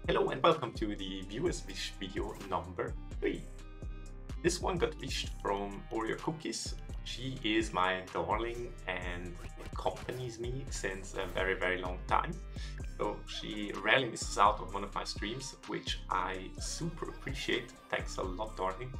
Hello and welcome to the viewers wish video number 3. This one got wished from Oreocookies. She is my darling and accompanies me since a very long time. So she rarely misses out on one of my streams, which I super appreciate. Thanks a lot, darling.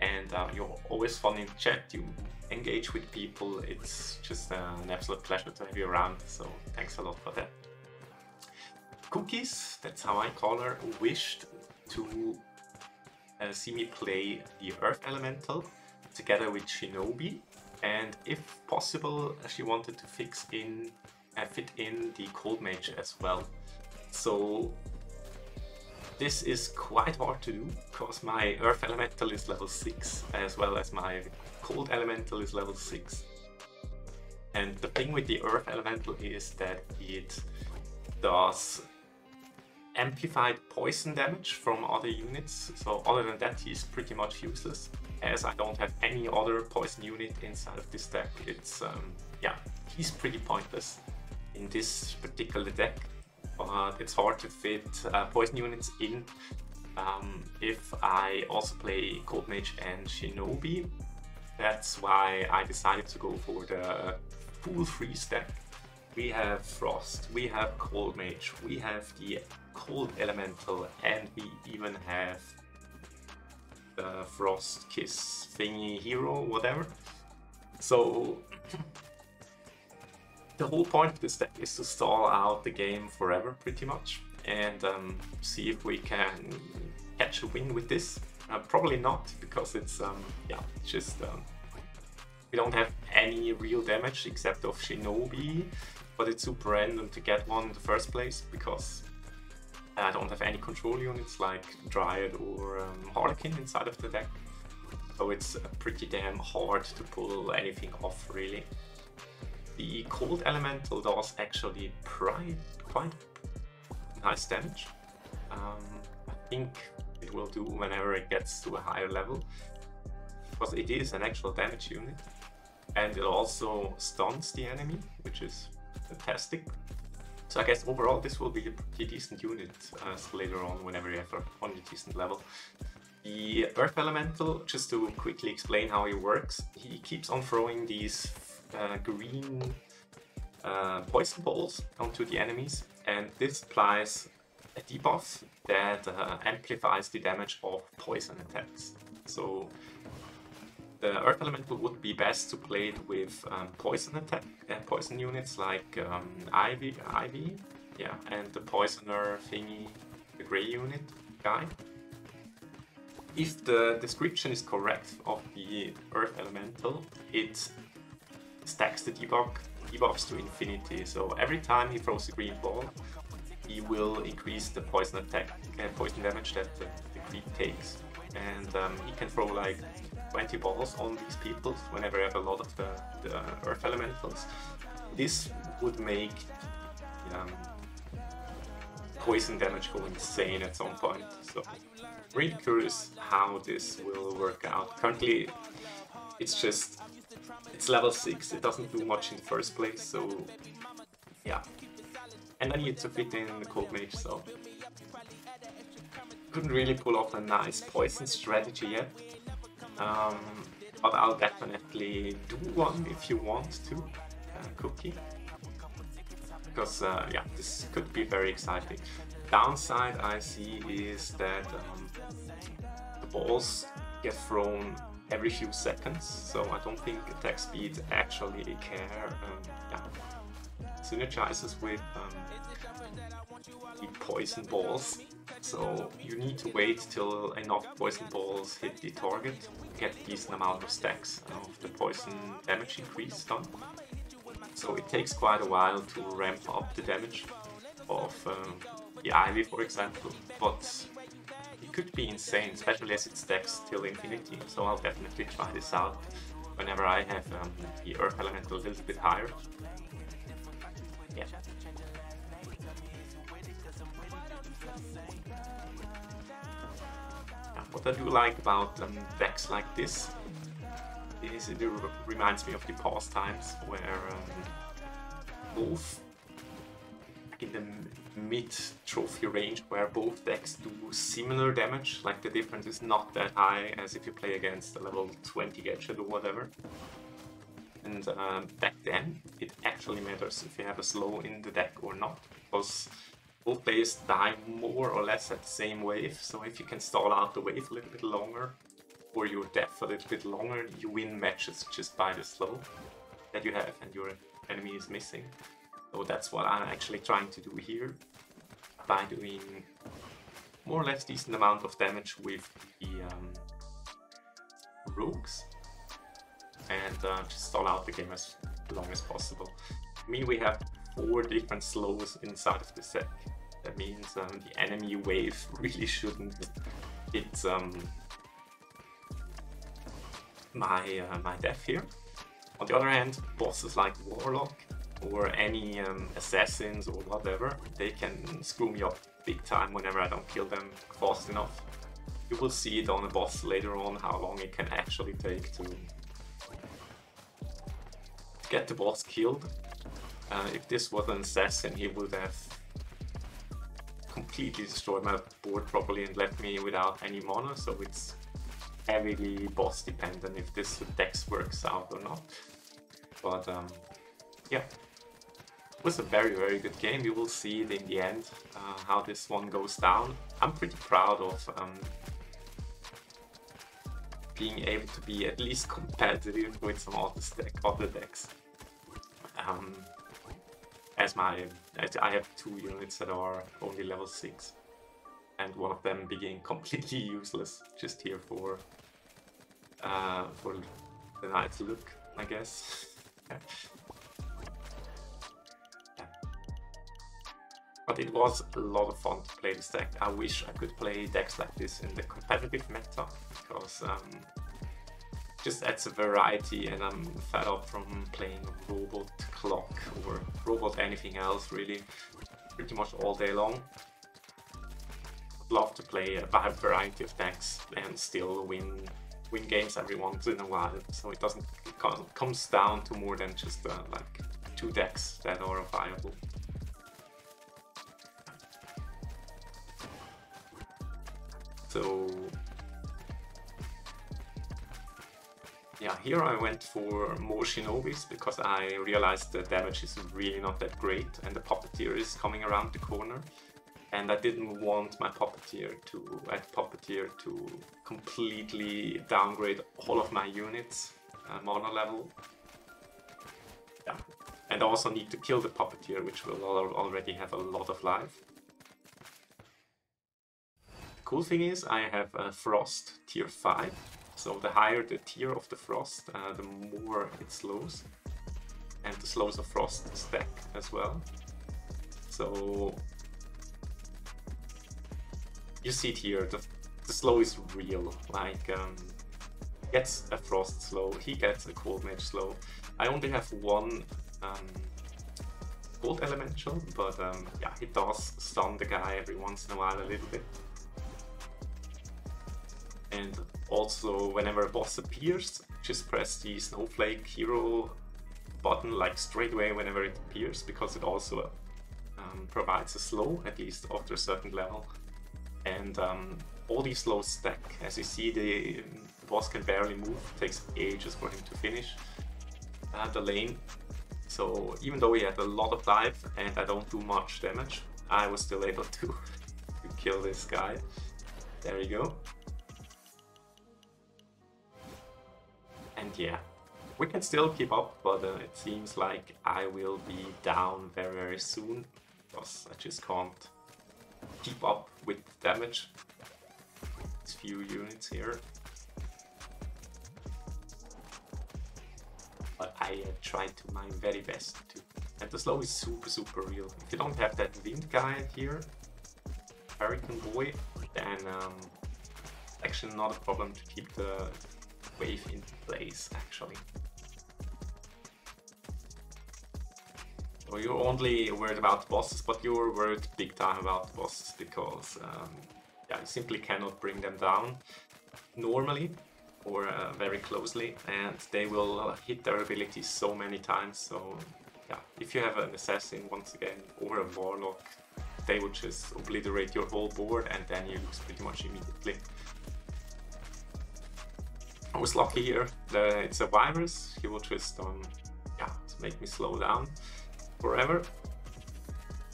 And you're always fun in chat, you engage with people. It's just an absolute pleasure to have you around, so thanks a lot for that. Cookies, that's how I call her, wished to see me play the Earth Elemental together with Shinobi, and if possible, she wanted to fit in the Coldmage as well. So this is quite hard to do, because my Earth Elemental is level 6, as well as my Cold Elemental is level 6. And the thing with the Earth Elemental is that it does amplified poison damage from other units, so other than that he's pretty much useless. As I don't have any other poison unit inside of this deck, it's yeah, he's pretty pointless in this particular deck, but it's hard to fit poison units in if I also play Coldmage and Shinobi. That's why I decided to go for the full freeze deck. We have Frost, we have Coldmage, we have the Cold Elemental, and we even have the Frost Kiss thingy hero, whatever. So the whole point of this deck is to stall out the game forever, pretty much, and see if we can catch a win with this. Probably not, because it's yeah, just we don't have any real damage except of Shinobi, but it's super random to get one in the first place because I don't have any control units like Dryad or Harlequin inside of the deck. So it's pretty damn hard to pull anything off, really. The Cold Elemental does actually quite nice damage. I think it will do whenever it gets to a higher level, because it is an actual damage unit. And it also stuns the enemy, which is fantastic. So I guess overall this will be a pretty decent unit later on, whenever you have on a decent level. The Earth Elemental, just to quickly explain how he works, he keeps on throwing these green poison balls onto the enemies, and this applies a debuff that amplifies the damage of poison attacks. So the Earth Elemental would be best to play it with poison units like Ivy, yeah, and the Poisoner thingy, the Grey unit guy. If the description is correct of the Earth Elemental, it stacks the debuffs to infinity. So every time he throws a green ball, he will increase the poison damage that the green takes, and he can throw like 20 balls on these people whenever you have a lot of the Earth Elementals. This would make poison damage go insane at some point. So really curious how this will work out. Currently it's level 6, it doesn't do much in the first place, so yeah. And I need to fit in the Coldmage, so couldn't really pull off a nice poison strategy yet. But I'll definitely do one if you want to, Cookie. Because yeah, this could be very exciting. Downside I see is that the balls get thrown every few seconds, so I don't think attack speed actually synergizes with the poison balls. So you need to wait till enough poison balls hit the target to get a decent amount of stacks of the poison damage increase done. So it takes quite a while to ramp up the damage of the Ivy, for example, but it could be insane, especially as it stacks till infinity. So I'll definitely try this out whenever I have the Earth Elemental a little bit higher. Yeah. What I do like about decks like this is it reminds me of the past times where both like in the mid-trophy range where both decks do similar damage. Like the difference is not that high as if you play against a level 20 gadget or whatever. And back then, it actually matters if you have a slow in the deck or not, because both players die more or less at the same wave. So if you can stall out the wave a little bit longer, or your death a little bit longer, you win matches just by the slow that you have and your enemy is missing. So that's what I'm actually trying to do here, by doing more or less decent amount of damage with the rogues, and just stall out the game as long as possible. I mean, we have 4 different slows inside of the set. That means the enemy wave really shouldn't hit my death here. On the other hand, bosses like Warlock or any assassins or whatever, they can screw me up big time whenever I don't kill them fast enough. You will see it on a boss later on how long it can actually take to get the boss killed. If this was an assassin, he would have completely destroyed my board properly and left me without any mana, so it's heavily boss dependent if this dex works out or not. But yeah, it was a very good game. You will see it in the end, how this one goes down. I'm pretty proud of being able to be at least competitive with some other decks. As I have 2 units that are only level 6, and one of them being completely useless, just here for the nice look, I guess. Yeah. But it was a lot of fun to play this deck. I wish I could play decks like this in the competitive meta, because just adds a variety, and I'm fed up from playing Robot Clock or Robot anything else really, pretty much all day long. I'd love to play a wide variety of decks and still win games every once in a while, so it comes down to more than just like 2 decks that are viable. So yeah, here I went for more Shinobis because I realized the damage is really not that great and the Puppeteer is coming around the corner. And I didn't want my Puppeteer to completely downgrade all of my units mana level. Yeah. And I also need to kill the Puppeteer, which will already have a lot of life. The cool thing is I have a Frost tier 5. So the higher the tier of the Frost, the more it slows. And the slows of Frost stack as well. So you see it here, the slow is real. Like, gets a Frost slow, he gets a Coldmage slow. I only have 1 Cold Elemental, but yeah, he does stun the guy every once in a while a little bit. And also, whenever a boss appears, just press the Snowflake hero button like straight away whenever it appears, because it also provides a slow, at least after a certain level. And all these slows stack. As you see, the boss can barely move, it takes ages for him to finish the lane. So even though he had a lot of life and I don't do much damage, I was still able to kill this guy. There you go. And yeah, we can still keep up, but it seems like I will be down very soon, because I just can't keep up with damage. These few units here. But I tried to my very best to. And the slow is super real. If you don't have that wind guy here, Hurricane Boy, then actually not a problem to keep the wave in place, actually. So you're only worried about the bosses, but you're worried big time about the bosses, because yeah, you simply cannot bring them down normally or very closely, and they will hit their abilities so many times, so yeah, if you have an assassin once again or a warlock, they would just obliterate your whole board and then you lose pretty much immediately. I was lucky here. It's a virus. He will just yeah, make me slow down forever.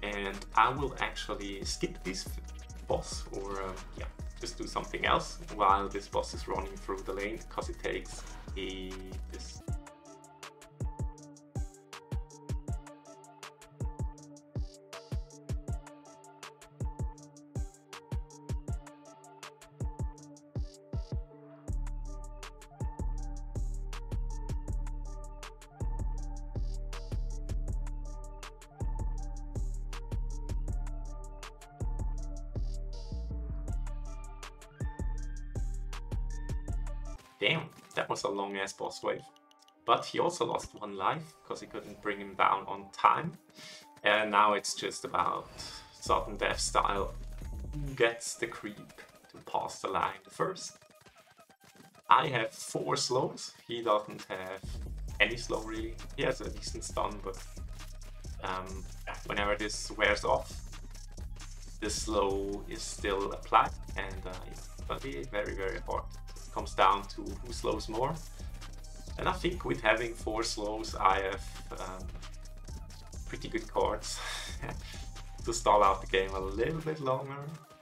And I will actually skip this boss, or yeah, just do something else while this boss is running through the lane, because it takes this. Damn, that was a long ass boss wave. But he also lost 1 life because he couldn't bring him down on time. And now it's just about sudden death style. Who gets the creep to pass the line first? I have 4 slows. He doesn't have any slow really. He has a decent stun, but whenever this wears off, the slow is still applied, and it's gonna be very, very hard. It comes down to who slows more. And I think with having 4 slows, I have pretty good cards to stall out the game a little bit longer.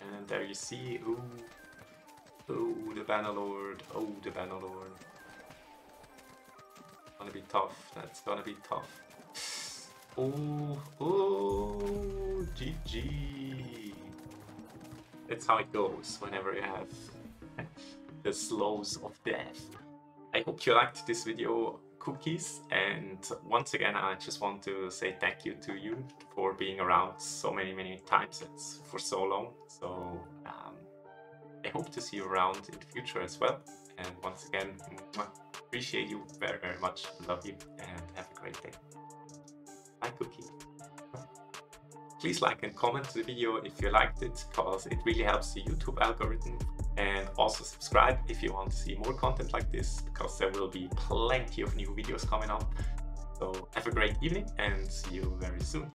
And there you see, ooh, the Bannerlord, oh, the Bannerlord. Gonna be tough, that's gonna be tough. Oh, GG. That's how it goes whenever you have the slows of death. I hope you liked this video, Cookies, and once again I just want to say thank you to you for being around so many times. It's for so long, so I hope to see you around in the future as well. And once again, appreciate you very, very much, love you, and have a great day. Bye, Cookie. Please like and comment the video if you liked it, because it really helps the YouTube algorithm. And also subscribe if you want to see more content like this, because there will be plenty of new videos coming up. So have a great evening and see you very soon.